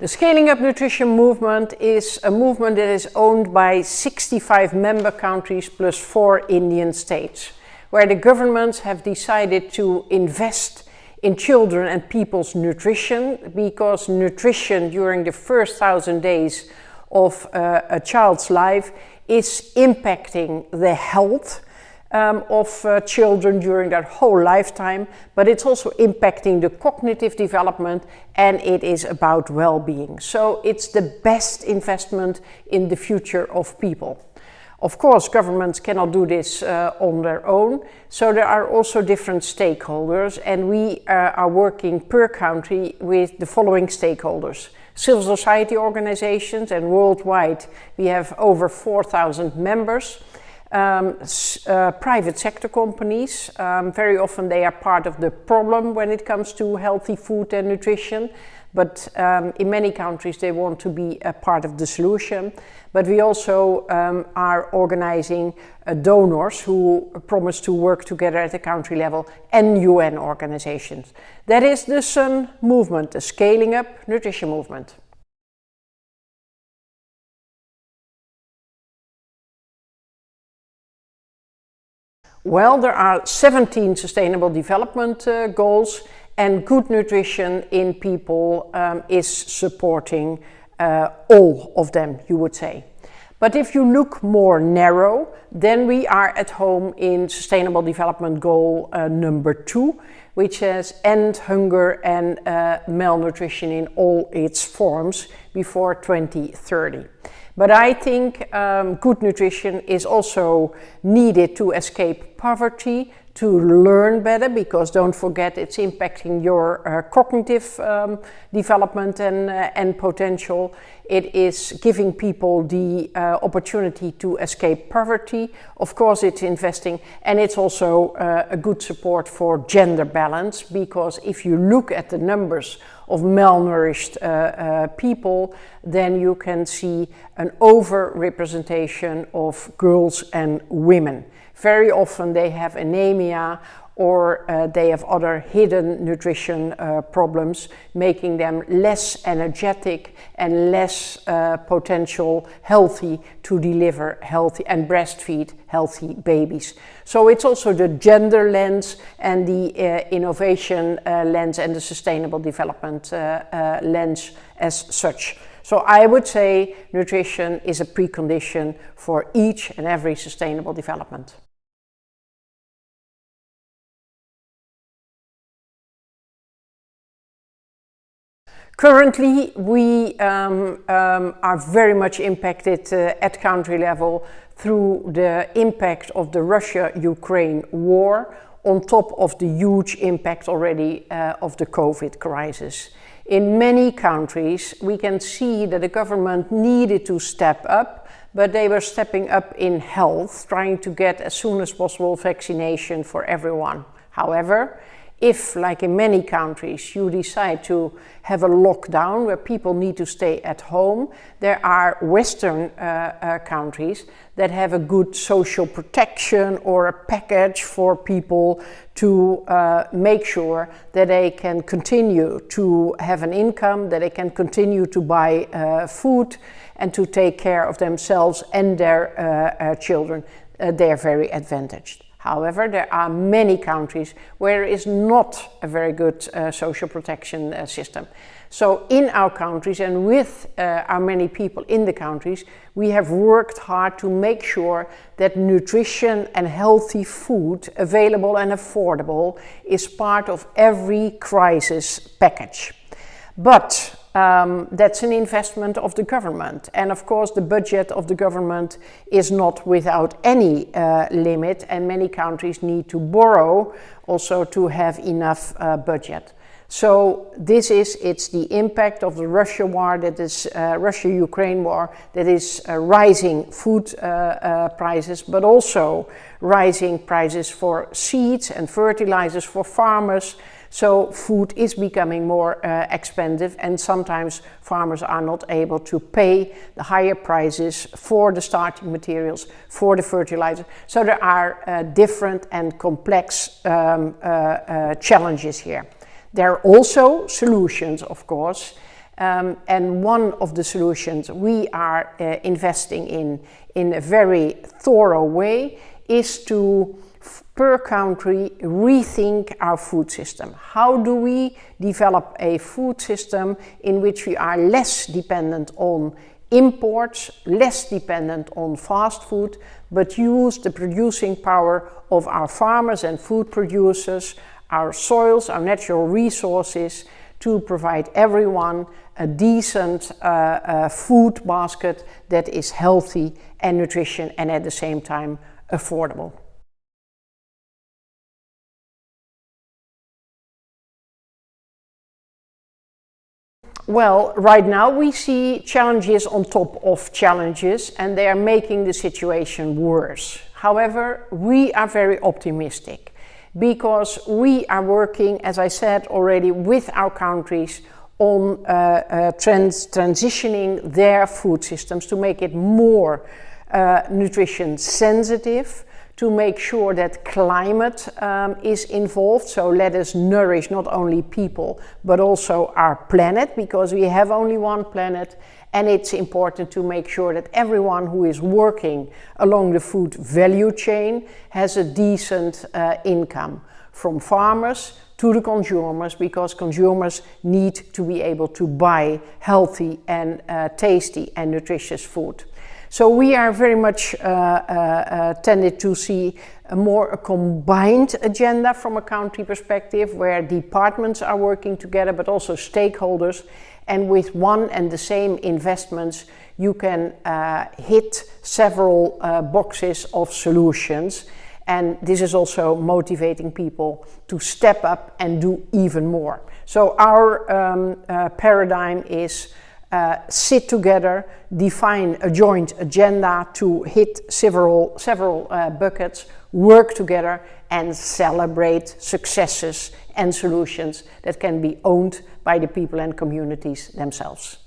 The Scaling Up Nutrition movement is a movement that is owned by 65 member countries plus 4 Indian states, where the governments have decided to invest in children and people's nutrition, because nutrition during the first 1,000 days of a child's life is impacting the health of children during their whole lifetime, but it's also impacting the cognitive development, and it is about well-being. So it's the best investment in the future of people. Of course, governments cannot do this on their own, so there are also different stakeholders, and we are working per country with the following stakeholders. Civil society organizations, and worldwide we have over 4,000 members. Private sector companies, very often they are part of the problem when it comes to healthy food and nutrition, but in many countries they want to be a part of the solution. But we also are organizing donors who promise to work together at the country level, and UN organizations. That is the SUN movement, the Scaling Up Nutrition movement. Well, there are 17 Sustainable Development Goals, and good nutrition in people is supporting all of them, you would say. But if you look more narrow, then we are at home in Sustainable Development Goal number 2, which says end hunger and malnutrition in all its forms before 2030. But I think good nutrition is also needed to escape poverty, to learn better, because don't forget it's impacting your cognitive development and potential. It is giving people the opportunity to escape poverty. Of course, it's investing, and it's also a good support for gender balance, because if you look at the numbers of malnourished people, then you can see an over-representation of girls and women. Very often they have anemia, or they have other hidden nutrition problems, making them less energetic and less potential healthy to deliver healthy and breastfeed healthy babies. So it's also the gender lens and the innovation lens and the sustainable development lens as such. So I would say nutrition is a precondition for each and every sustainable development. Currently, we are very much impacted at country level through the impact of the Russia-Ukraine war, on top of the huge impact already of the COVID crisis. In many countries, we can see that the government needed to step up, but they were stepping up in health, trying to get as soon as possible vaccination for everyone. However, if, like in many countries, you decide to have a lockdown where people need to stay at home, there are Western countries that have a good social protection or a package for people to make sure that they can continue to have an income, that they can continue to buy food and to take care of themselves and their children. They are very advantaged. However, there are many countries where there is not a very good social protection system. So in our countries and with our many people in the countries, we have worked hard to make sure that nutrition and healthy food, available and affordable, is part of every crisis package. But that's an investment of the government, and of course the budget of the government is not without any limit, and many countries need to borrow also to have enough budget. So it's the impact of the Russia war, that is Russia-Ukraine war, that is rising food prices, but also rising prices for seeds and fertilizers for farmers. So food is becoming more expensive, and sometimes farmers are not able to pay the higher prices for the starting materials, for the fertilizer. So there are different and complex challenges here. There are also solutions, of course, And one of the solutions we are investing in a very thorough way is to, per country, rethink our food system. How do we develop a food system in which we are less dependent on imports, less dependent on fast food, but use the producing power of our farmers and food producers, our soils, our natural resources, to provide everyone a decent food basket that is healthy and nutrition and at the same time affordable. Well, right now we see challenges on top of challenges, and they are making the situation worse. However, we are very optimistic because we are working, as I said already, with our countries on transitioning their food systems to make it more nutrition sensitive, to make sure that climate is involved. So let us nourish not only people but also our planet, because we have only one planet, and it's important to make sure that everyone who is working along the food value chain has a decent income, from farmers to the consumers, because consumers need to be able to buy healthy and tasty and nutritious food. So we are very much tended to see a combined agenda from a country perspective, where departments are working together but also stakeholders, and with one and the same investments you can hit several boxes of solutions, and this is also motivating people to step up and do even more. So our paradigm is sit together, define a joint agenda to hit several buckets, work together and celebrate successes and solutions that can be owned by the people and communities themselves.